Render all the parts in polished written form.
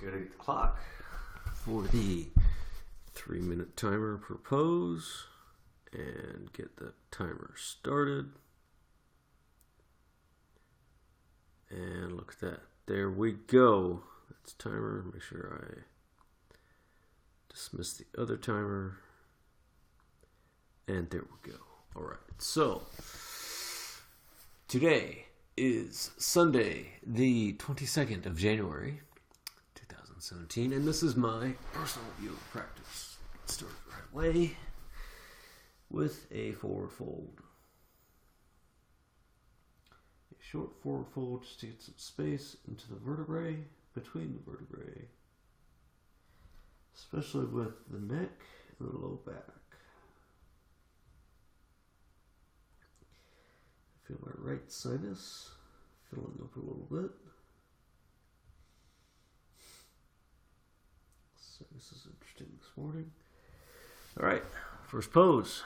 gotta get the clock for the 3-minute timer per pose and get the timer started. And look at that. There we go. That's timer. Make sure I dismiss the other timer. And there we go. Alright, so today is Sunday, the 22nd of January, 2017, and this is my personal yoga practice. Start the right way with a forward fold. A short forward fold just to get some space into the vertebrae, between the vertebrae, especially with the neck and the low back. Feel my right sinus filling up a little bit. Sinus is interesting this morning. All right, first pose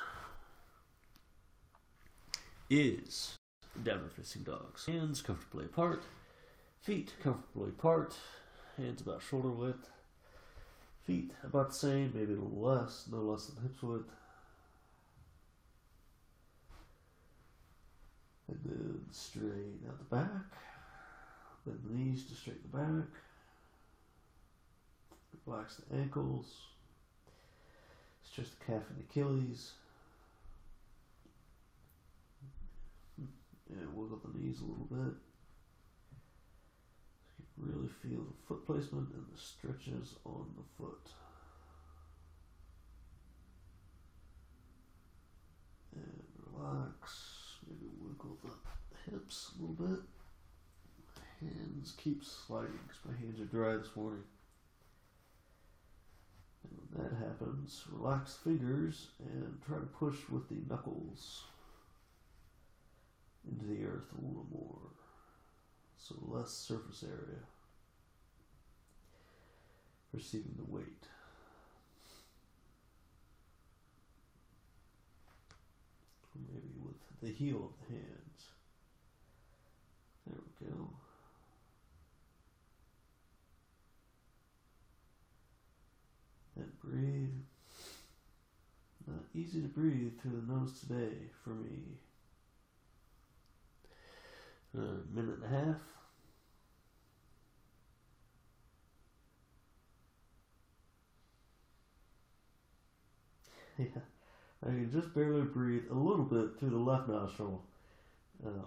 is downward facing dog. Hands comfortably apart, feet comfortably apart, hands about shoulder width, feet about the same, maybe a little less, no less than hips width. And then straighten out the back. Bend the knees to straighten the back. Relax the ankles. Stretch the calf and Achilles. And wiggle the knees a little bit. So you can really feel the foot placement and the stretches on the foot. And relax. Maybe wiggle the hips a little bit. Hands keep sliding because my hands are dry this morning. And when that happens, relax the fingers and try to push with the knuckles into the earth a little more. So less surface area. Receiving the weight. Maybe with the heel of the hands. There we go. And breathe. Not easy to breathe through the nose today for me. A minute and a half. Yeah. I can just barely breathe a little bit through the left nostril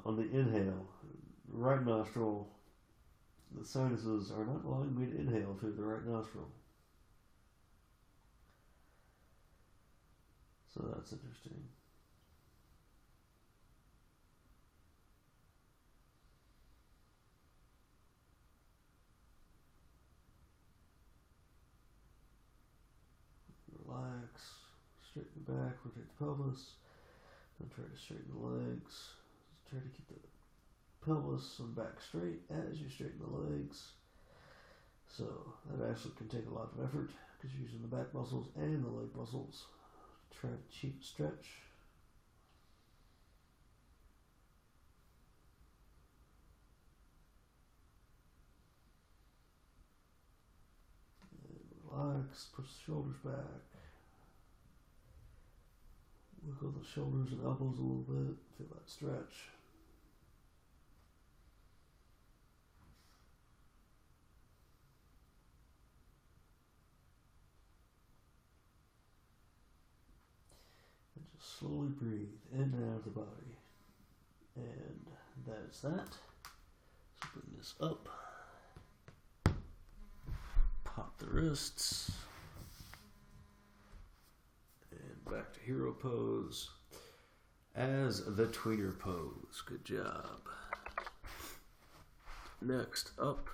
on the inhale. Right nostril, the sinuses are not allowing me to inhale through the right nostril. So that's interesting. Relax. Straighten the back, rotate the pelvis, then try to straighten the legs. Try to keep the pelvis and back straight as you straighten the legs. So that actually can take a lot of effort because you're using the back muscles and the leg muscles to try to cheat stretch. And relax, push the shoulders back. Wiggle the shoulders and elbows a little bit. Feel that stretch. And just slowly breathe in and out of the body. And that's that. So bring this up. Pop the wrists. Back to hero pose as the tweener pose. Good job. Next up,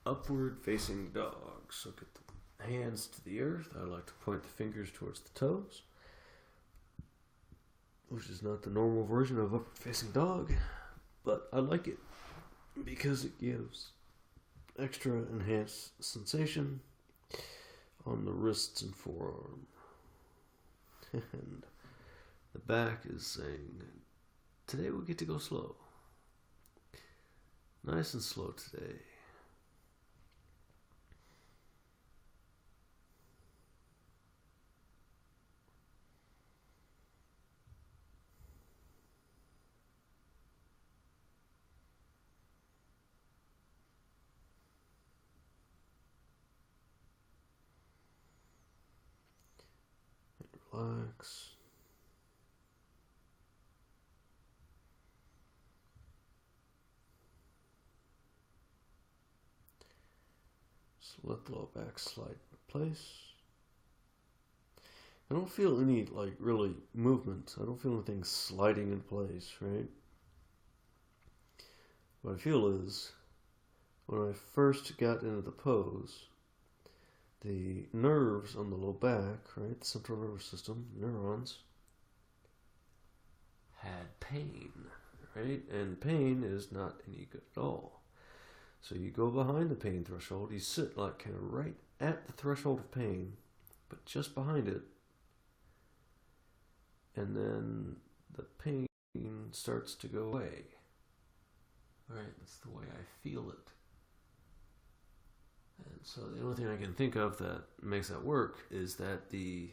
upward facing dog. So get the hands to the earth. I like to point the fingers towards the toes, which is not the normal version of upward facing dog, but I like it because it gives extra enhanced sensation on the wrists and forearm. And the back is saying, today we get to go slow. Nice and slow today. relax. Just let the low back slide into place. I don't feel any, like, really movement. I don't feel anything sliding in place, right? What I feel is, when I first got into the pose, the nerves on the low back, right, the central nervous system, neurons, had pain, right? And pain is not any good at all. So you go behind the pain threshold, you sit like kind of right at the threshold of pain, but just behind it, and then the pain starts to go away. Right, that's the way I feel it. And so the only thing I can think of that makes that work is that the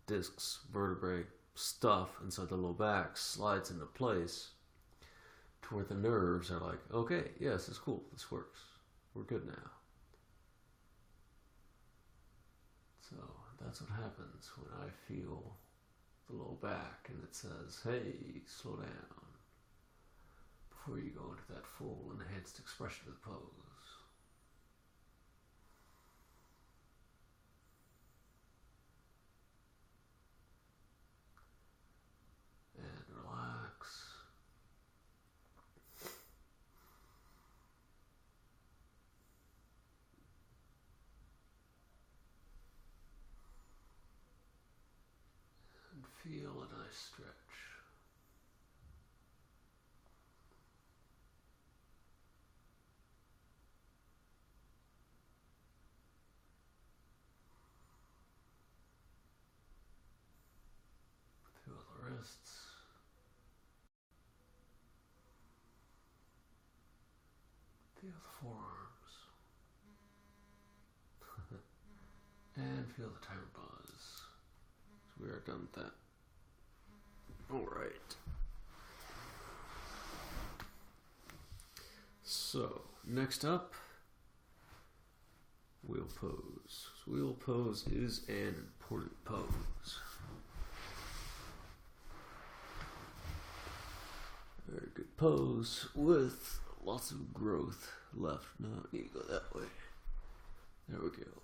discs, vertebrae, stuff inside the low back slides into place to where the nerves are like, okay, yes, it's cool, this works. We're good now. So that's what happens when I feel the low back and it says, hey, slow down, before you go into that full enhanced expression of the pose. And relax. And feel a nice stretch. Feel the wrists. Feel the forearms. And feel the timer buzz. So we are done with that. Alright. So, next up, wheel pose. So wheel pose is an important pose. Very good pose with lots of growth left. No, I need to go that way. There we go.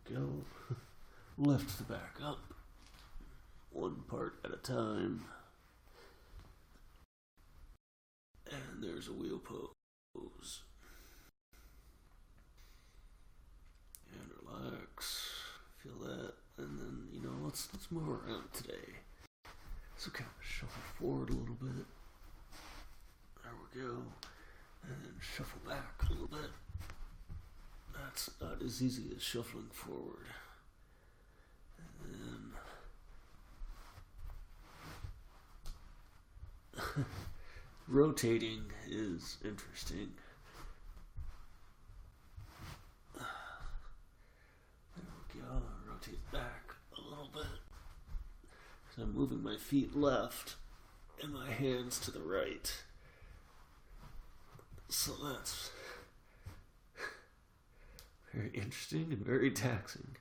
There we go. Lift the back up. One part at a time. And there's a wheel pose. And relax. Feel that. And then, let's move around today. So kind of shuffle forward a little bit. There we go. And then shuffle back a little bit. That's not as easy as shuffling forward. And then rotating is interesting. There we go. Rotate back a little bit. So I'm moving my feet left and my hands to the right. So that's very interesting and very taxing.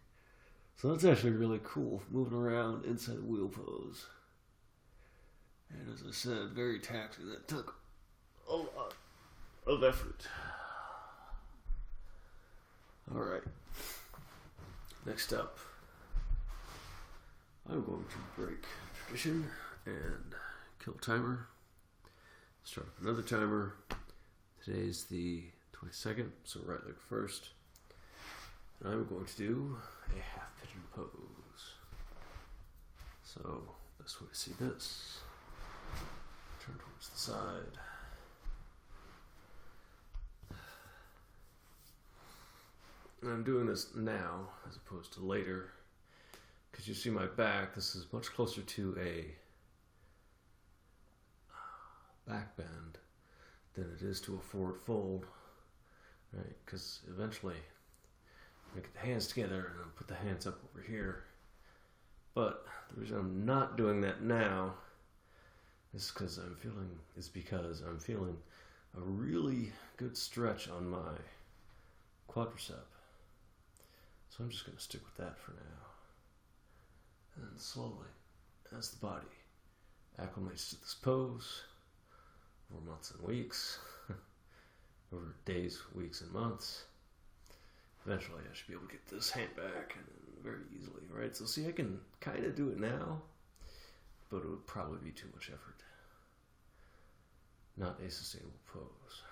So that's actually really cool, moving around inside a wheel pose. And as I said, very taxing. That took a lot of effort. Alright. Next up, I'm going to break tradition and kill timer. Start up another timer. Today's the 22nd, so right leg first. And I'm going to do a half pigeon pose. So, best way to see this. Turn towards the side. And I'm doing this now as opposed to later, because you see my back, this is much closer to a back bend than it is to a forward fold, right? Because eventually I get the hands together and I'll put the hands up over here. But the reason I'm not doing that now is because I'm feeling a really good stretch on my quadricep. So I'm just going to stick with that for now. And then slowly, as the body acclimates to this pose, over months and weeks, over days, weeks, and months, eventually I should be able to get this hand back and very easily, right? So see, I can kind of do it now, but it would probably be too much effort. Not a sustainable pose.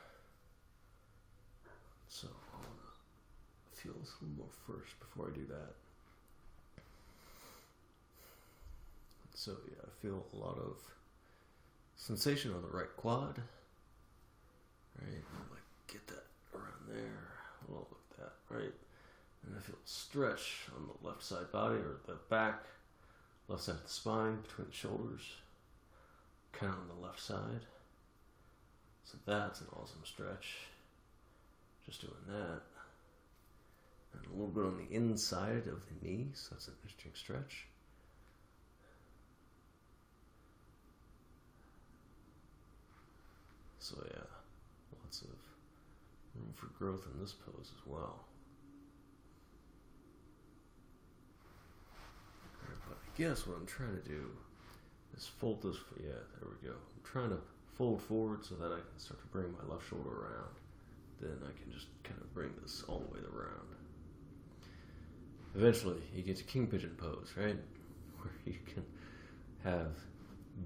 So I want to feel this a little more first before I do that. So yeah, I feel a lot of sensation on the right quad. Right, and like get that around there, a little like that, right? And I feel stretch on the left side body or the back, left side of the spine, between the shoulders, kind of on the left side. So that's an awesome stretch. Just doing that. And a little bit on the inside of the knee, so that's an interesting stretch. So yeah, lots of room for growth in this pose as well. But I guess what I'm trying to do is fold this, yeah, there we go. I'm trying to fold forward so that I can start to bring my left shoulder around. Then I can just kind of bring this all the way around. Eventually, you get to king pigeon pose, right? Where you can have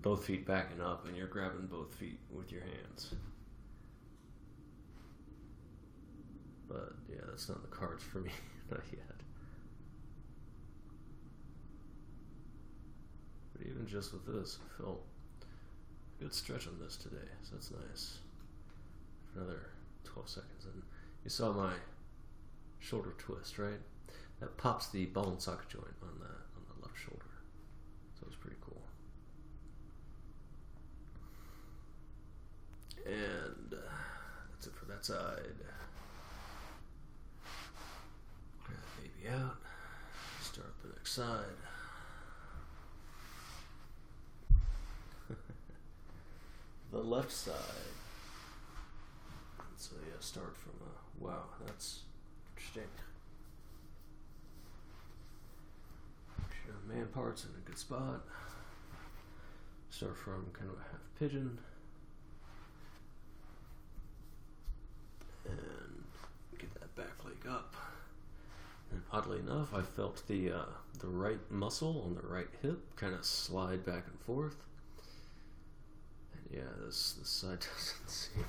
both feet backing up and you're grabbing both feet with your hands. But yeah, that's not in the cards for me, not yet. But even just with this, I felt a good stretch on this today, so that's nice. For another 12 seconds, and you saw my shoulder twist, right? That pops the ball and socket joint on the left shoulder, so it's pretty cool. And that's it for that side. Grab that baby out. Start the next side. The left side. So yeah, start from wow, that's interesting. Man parts in a good spot. Start from kind of a half pigeon. And get that back leg up. And oddly enough, I felt the right muscle on the right hip kind of slide back and forth. And yeah, this side doesn't seem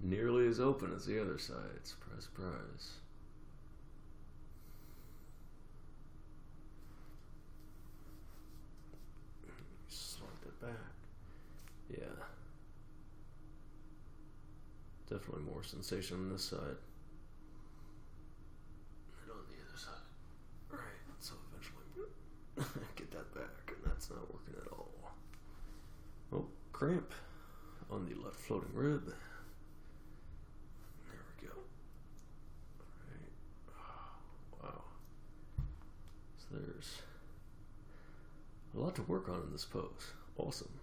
nearly as open as the other side. Surprise, surprise. Slide that back. Yeah. Definitely more sensation on this side than on the other side. Right, so eventually get that back, and that's not working at all. Oh, cramp on the left floating rib. There we go. Alright. Wow. So there's a lot to work on in this pose. Awesome.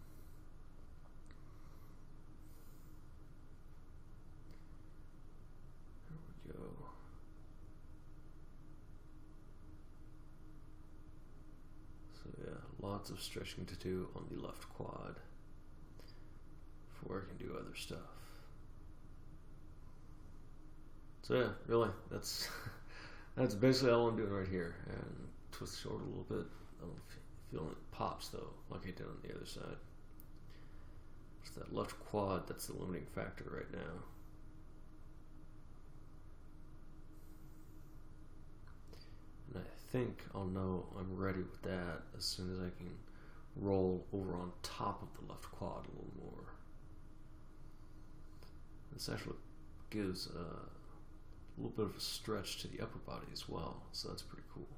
There we go. So yeah, lots of stretching to do on the left quad before I can do other stuff. So yeah, really, that's basically all I'm doing right here. And twist the shoulder a little bit. I don't feel it pops though, like I did on the other side. It's that left quad that's the limiting factor right now. And I think I'll know I'm ready with that as soon as I can roll over on top of the left quad a little more. This actually gives a little bit of a stretch to the upper body as well, so that's pretty cool.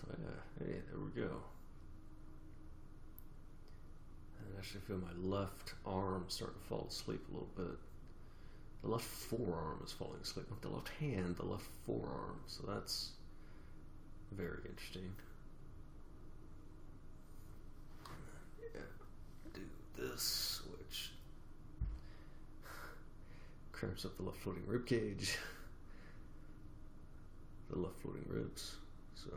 So yeah, hey, there we go. And I actually feel my left arm starting to fall asleep a little bit. The left forearm is falling asleep. Not the left hand, the left forearm. So that's very interesting. And then, yeah, do this switch. cramps up the left floating rib cage, the left floating ribs. So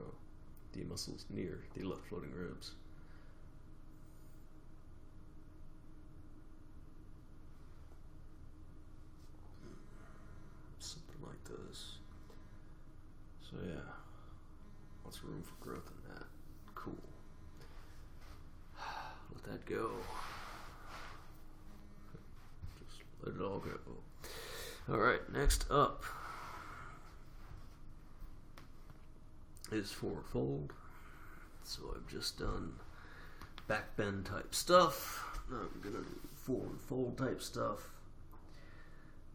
the muscles near the left floating ribs. Something like this. So yeah, lots of room for growth in that. Cool. Let that go. Just let it all go. Alright, next up is forward fold. So I've just done back bend type stuff. Now I'm gonna do forward fold type stuff.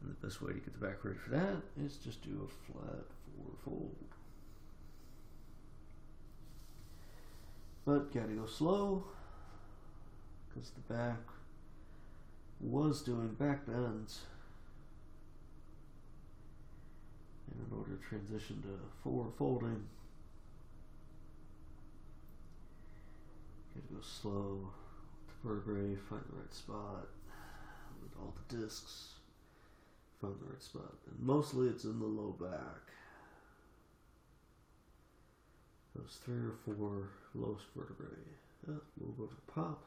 And the best way to get the back ready for that is just do a flat forward fold. But gotta go slow, because the back was doing back bends. And in order to transition to forward folding, gotta go slow to vertebrae, find the right spot with all the discs. Find the right spot. And mostly it's in the low back. Those 3 or 4 lowest vertebrae. A little bit of a pop.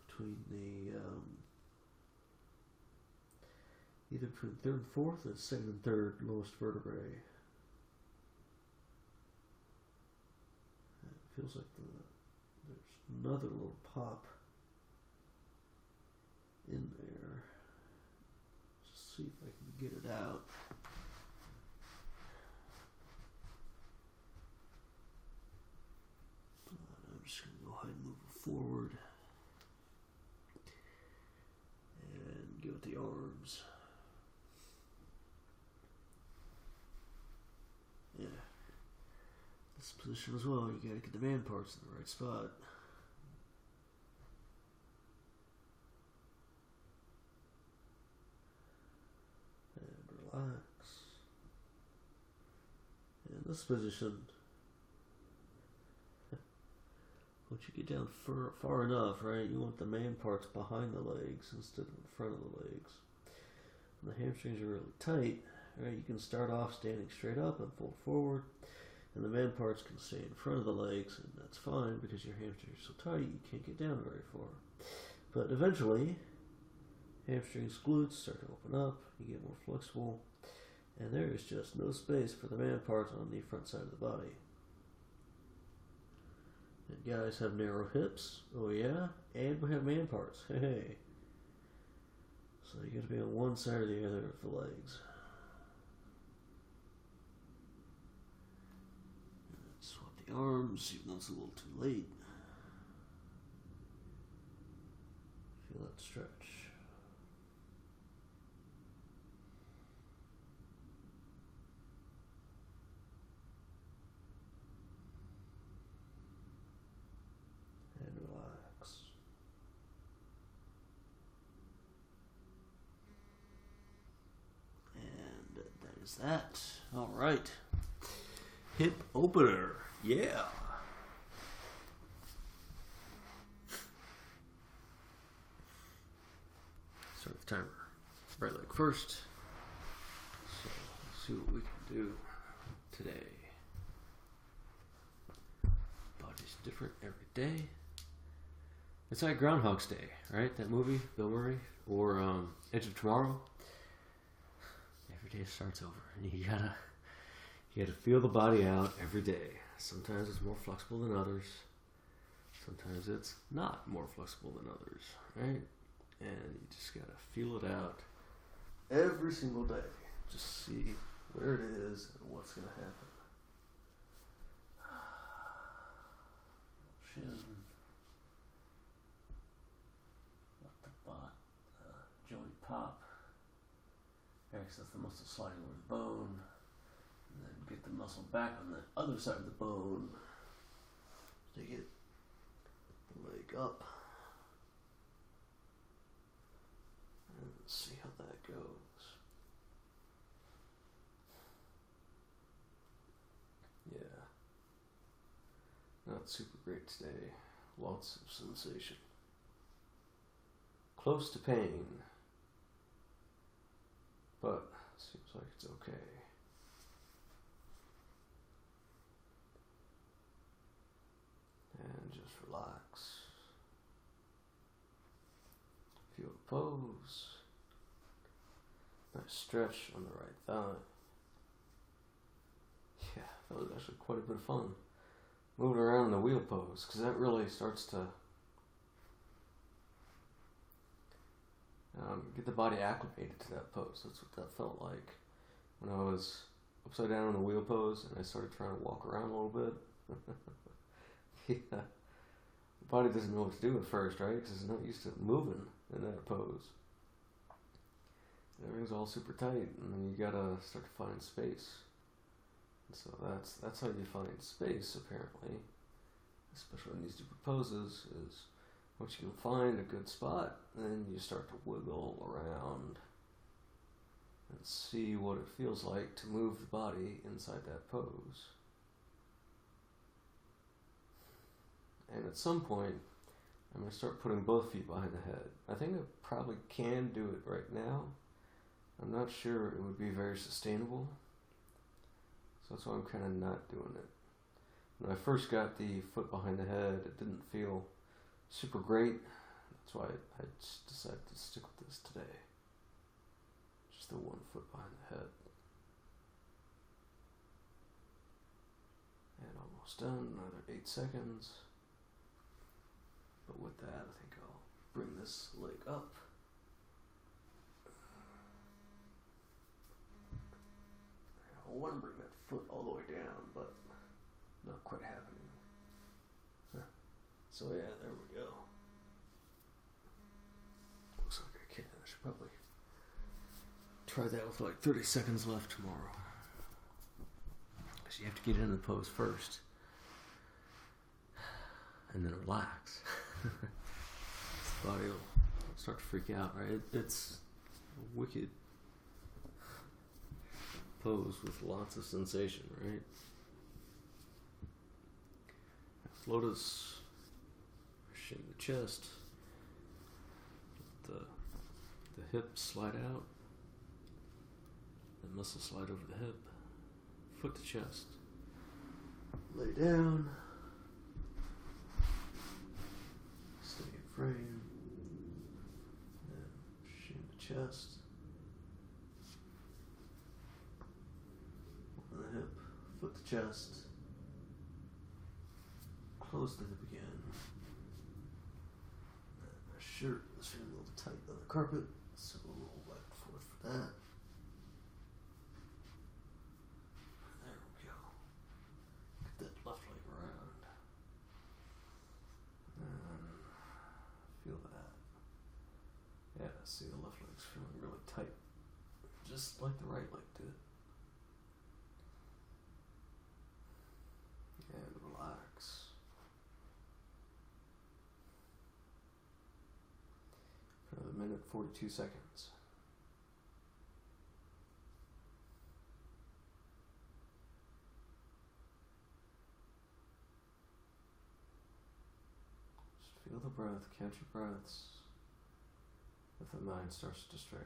Between the either between 3rd and 4th and 2nd and 3rd lowest vertebrae. It feels like there's another little pop in there. Just see if I can get it out. I'm just going to go ahead and move it forward and go with the arms. Yeah. This position as well, you got to get the man parts in the right spot. And relax. In this position, once you get down far enough, right, you want the man parts behind the legs instead of in front of the legs. When the hamstrings are really tight, right, you can start off standing straight up and fold forward, and the man parts can stay in front of the legs, and that's fine because your hamstrings are so tight you can't get down very far. But eventually, hamstrings, glutes start to open up, you get more flexible, and there is just no space for the man parts on the front side of the body. And guys have narrow hips, oh yeah, and we have man parts, hey. So you gotta be on one side or the other of the legs. Swap the arms, even though it's a little too late. Feel that stretch. And relax. And that is that. All right. Hip opener. Yeah. Start the timer. Right leg first. So let's see what we can do today. Body's different every day. It's like Groundhog's Day, right? That movie, Bill Murray, or Edge of Tomorrow. Every day starts over, and you gotta feel the body out every day. Sometimes it's more flexible than others. Sometimes it's not more flexible than others, right? And you just gotta feel it out every single day. Just see where it is and what's gonna happen. Shin. Let the butt, joint pop. Access the muscle sliding over the bone. And then get the muscle back on the other side of the bone to get the leg up. And see how that goes. Yeah. Not super great today. Lots of sensation. Close to pain. Seems like it's okay. And just relax. Feel the pose. Nice stretch on the right thigh. Yeah, that was actually quite a bit of fun. Moving around in the wheel pose, because that really starts to get the body acclimated to that pose. That's what that felt like when I was upside down in the wheel pose and I started trying to walk around a little bit. Yeah, the body doesn't know what to do at first, right? Because it's not used to moving in that pose. And everything's all super tight, and then you gotta start to find space. And so that's how you find space, apparently, especially in these different poses, is once you can find a good spot, then you start to wiggle around and see what it feels like to move the body inside that pose. And at some point, I'm going to start putting both feet behind the head. I think I probably can do it right now. I'm not sure it would be very sustainable. So that's why I'm kind of not doing it. When I first got the foot behind the head, it didn't feel super great. That's why I just decided to stick with this today. Just the 1 foot behind the head. And almost done, another 8 seconds. But with that, I think I'll bring this leg up. I want to bring that foot all the way down, but not quite happening. So yeah, there we go. Looks like I can. I should probably try that with like 30 seconds left tomorrow. Because you have to get into the pose first. And then relax. The body will start to freak out, right? It's a wicked pose with lots of sensation, right? Lotus, shake the chest, let the hip slide out, the muscle slide over the hip, foot to chest, lay down, stay in frame, and shake the chest, open the hip, foot to chest, close the hip again. My shirt is feeling a little tight on the carpet, so we'll roll back and forth for that. There we go. Get that left leg around. And feel that. Yeah, see the left leg's feeling really tight. Just like the right leg did. And relax. Another minute, 42 seconds. Just feel the breath, count your breaths if the mind starts to stray.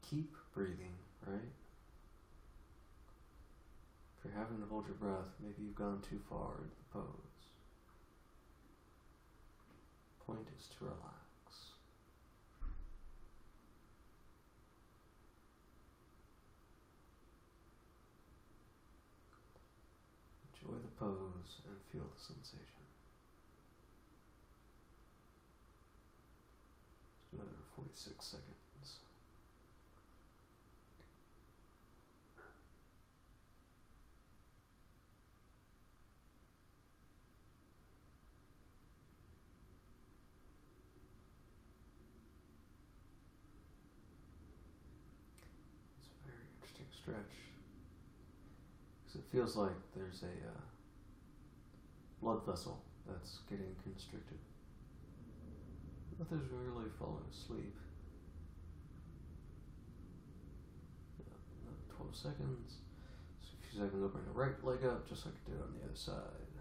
Keep breathing, right? If you're having to hold your breath, maybe you've gone too far into the pose. Point is to relax. Enjoy the pose and feel the sensation. Just another 46 seconds. Stretch, because it feels like there's a blood vessel that's getting constricted. Nothing's really falling asleep. Yeah, another 12 seconds. So a few seconds, I'll bring the right leg up just like I did on the other side.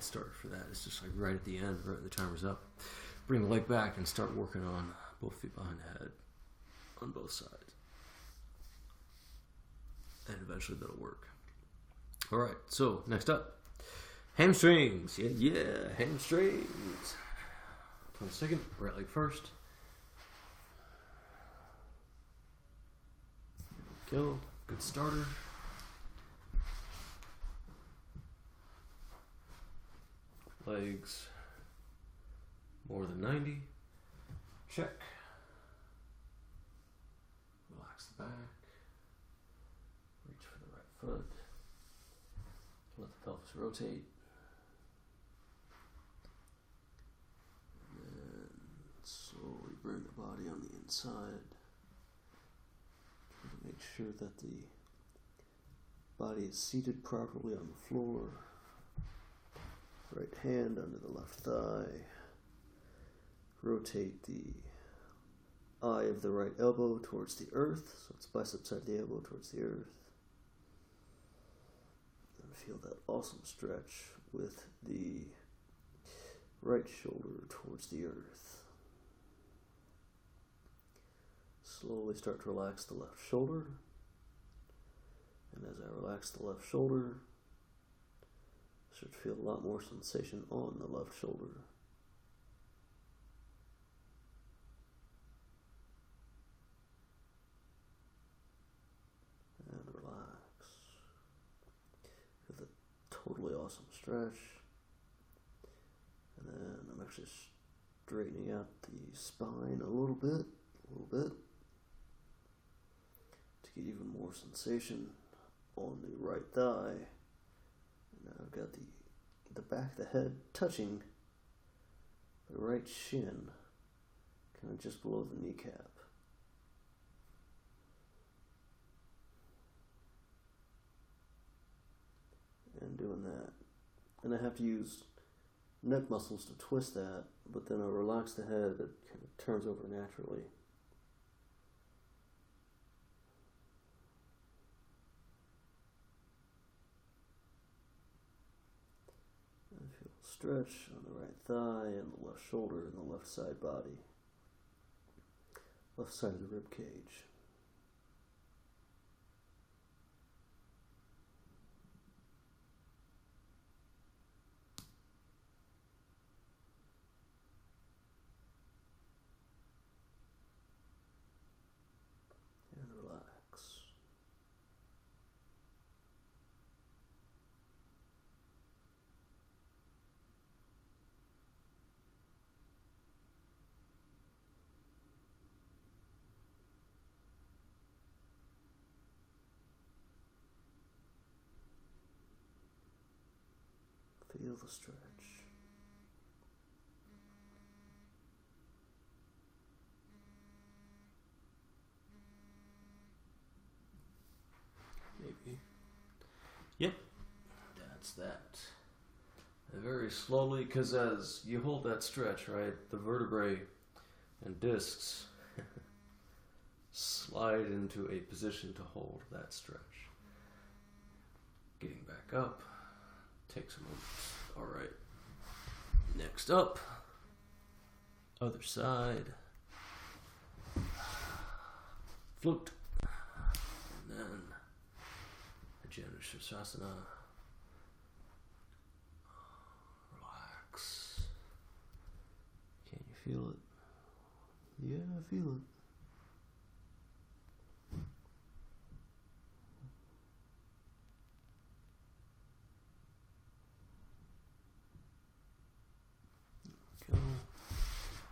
get started for that. It's just like right at the end, right when the timer's up. Bring the leg back and start working on both feet behind the head on both sides. And eventually that'll work. All right, so next up, hamstrings. Yeah, hamstrings. 1 second, right leg first. There we go, good starter. Legs more than 90. Check. Relax the back. Reach for the right foot. Let the pelvis rotate. And then slowly bring the body on the inside. Try to make sure that the body is seated properly on the floor. Right hand under the left thigh. Rotate the eye of the right elbow towards the earth. So it's bicep side of the elbow towards the earth. And feel that awesome stretch with the right shoulder towards the earth. Slowly start to relax the left shoulder. And as I relax the left shoulder, start to feel a lot more sensation on the left shoulder. And relax. Feel the totally awesome stretch. And then I'm actually straightening out the spine a little bit, to get even more sensation on the right thigh. Now I've got the back of the head touching the right shin, kind of just below the kneecap. And doing that. And I have to use neck muscles to twist that, but then I relax the head, it kind of turns over naturally. Stretch on the right thigh and the left shoulder and the left side body. Left side of the rib cage. And relax. Feel the stretch. Maybe. Yep. That's that. And very slowly, because as you hold that stretch, right, the vertebrae and discs slide into a position to hold that stretch. Getting back up. Takes a moment. All right. Next up, other side. Float. And then Janushirsasana. Relax. Can you feel it? Yeah, I feel it.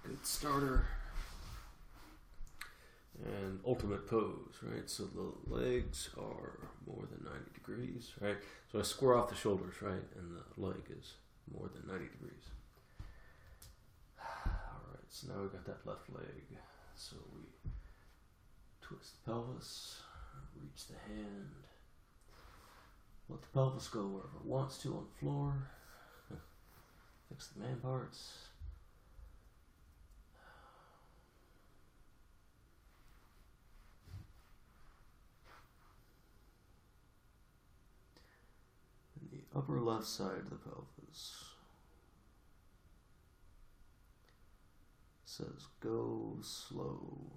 Good starter. And ultimate pose, right? So the legs are more than 90 degrees, right? So I square off the shoulders, right? And the leg is more than 90 degrees. Alright, so now we've got that left leg. So we twist the pelvis, reach the hand, let the pelvis go wherever it wants to on the floor. Fix the man parts. And the upper left side of the pelvis. says go slow.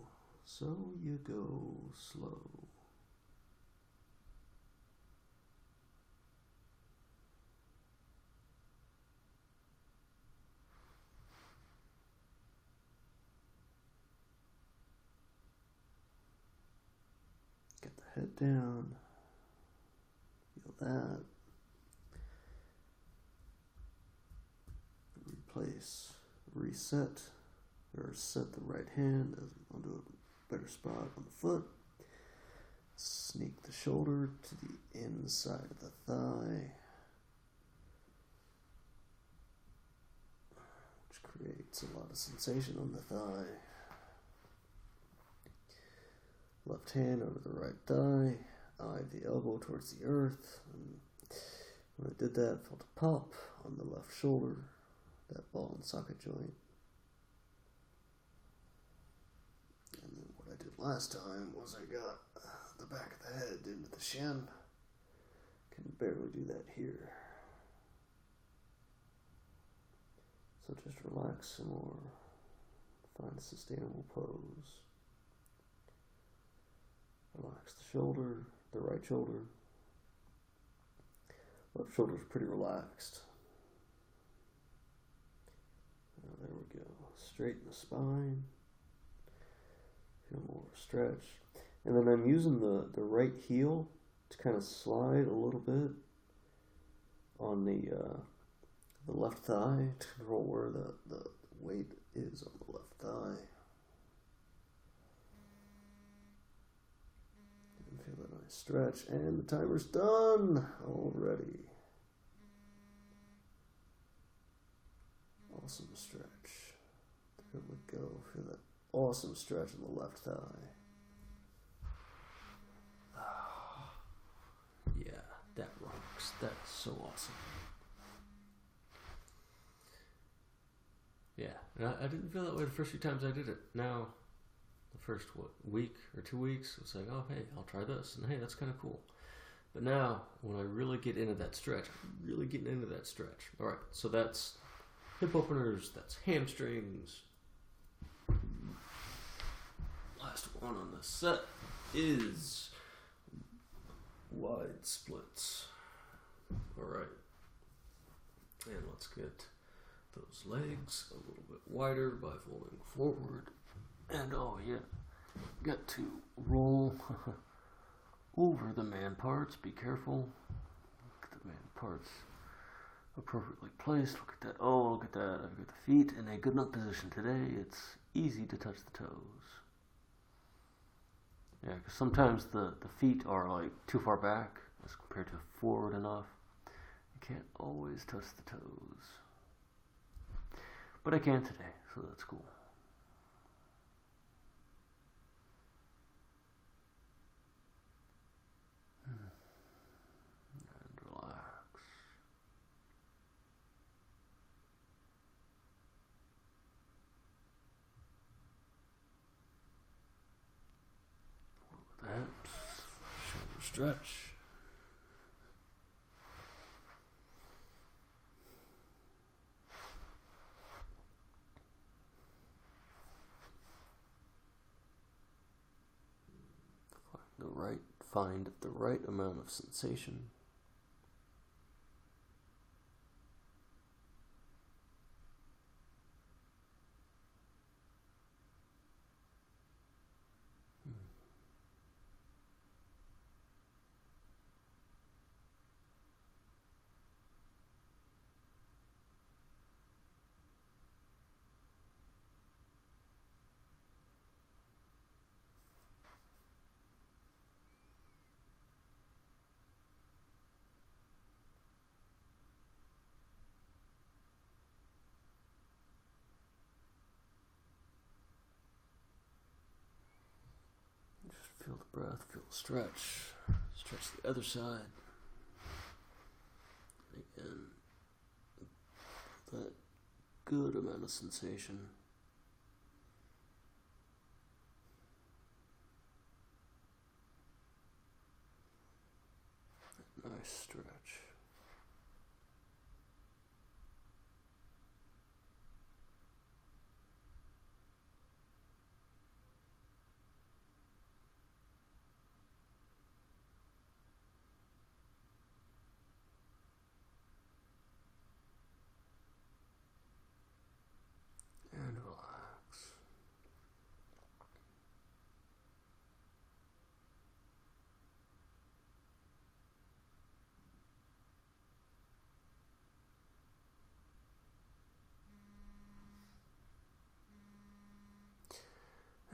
So you go slow. Get the head down. Feel that. Replace, reset, or set the right hand onto a better spot on the foot. Sneak the shoulder to the inside of the thigh, which creates a lot of sensation on the thigh. Left hand over the right thigh, eye the elbow towards the earth. And when I did that, I felt a pop on the left shoulder, that ball and socket joint. And then what I did last time was I got the back of the head into the shin. Can barely do that here. So just relax some more. Find a sustainable pose. Relax the shoulder, the right shoulder. Left shoulder is pretty relaxed. There we go. Straighten the spine. Feel more stretch. And then I'm using the right heel to kind of slide a little bit on the left thigh to control where the weight is on the left thigh. And feel that nice stretch. And the timer's done already. Awesome stretch. There we go. Feel that awesome stretch on the left thigh. Yeah, that rocks. That's so awesome. Yeah, and I didn't feel that way the first few times I did it. Now, the first, week or 2 weeks, it's like, oh, hey, I'll try this. And hey, that's kind of cool. But now, when I really get into that stretch, I'm really getting into that stretch. All right, so that's hip openers, that's hamstrings. Last one on the set is wide splits. All right, and let's get those legs a little bit wider by folding forward. And oh yeah, got to roll over the man parts. Be careful. Get the man parts appropriately placed. Look at that. Oh, look at that. I've got the feet in a good enough position today. It's easy to touch the toes. Yeah, because sometimes the feet are like too far back as compared to forward enough. You can't always touch the toes. But I can today, so that's cool. And relax. That shoulder stretch. Find the right amount of sensation. Feel the breath, feel the stretch. Stretch the other side. Again, that good amount of sensation. Nice stretch.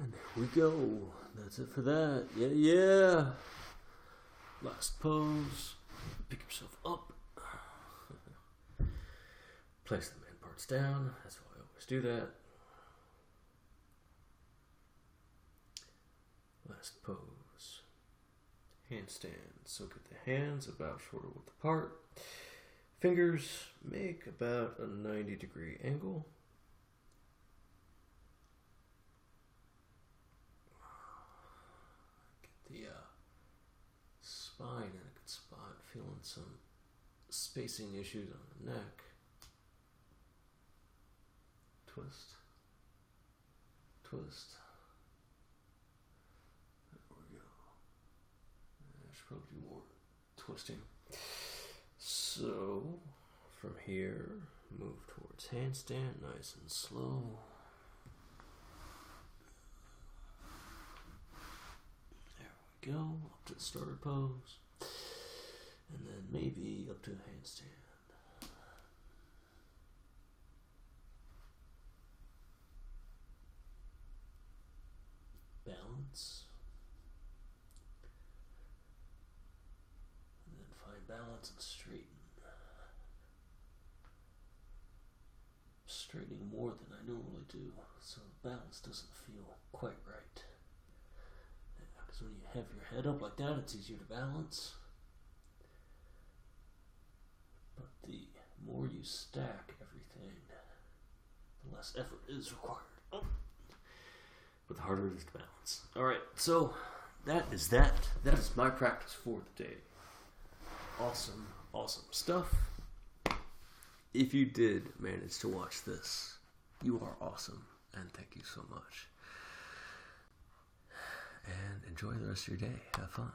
And there we go. That's it for that. Yeah. Last pose. Pick yourself up. Place the main parts down. That's why I always do that. Last pose. Handstand. So get the hands about shoulder width apart. Fingers make about a 90-degree angle. Get the spine in a good spot. Feeling some spacing issues on the neck. Twist. Twist. There we go. I should probably do more twisting. So, from here, move towards handstand, nice and slow. There we go, up to the starter pose. And then maybe up to a handstand. Balance. And then find balance and straighten. Straightening more than I normally do, so the balance doesn't feel quite right. Because when you have your head up like that, it's easier to balance. But the more you stack everything, the less effort is required. Oh. But the harder it is to balance. Alright, so that is that. That is my practice for the day. Awesome, awesome stuff. If you did manage to watch this, you are awesome, and thank you so much. And enjoy the rest of your day. Have fun.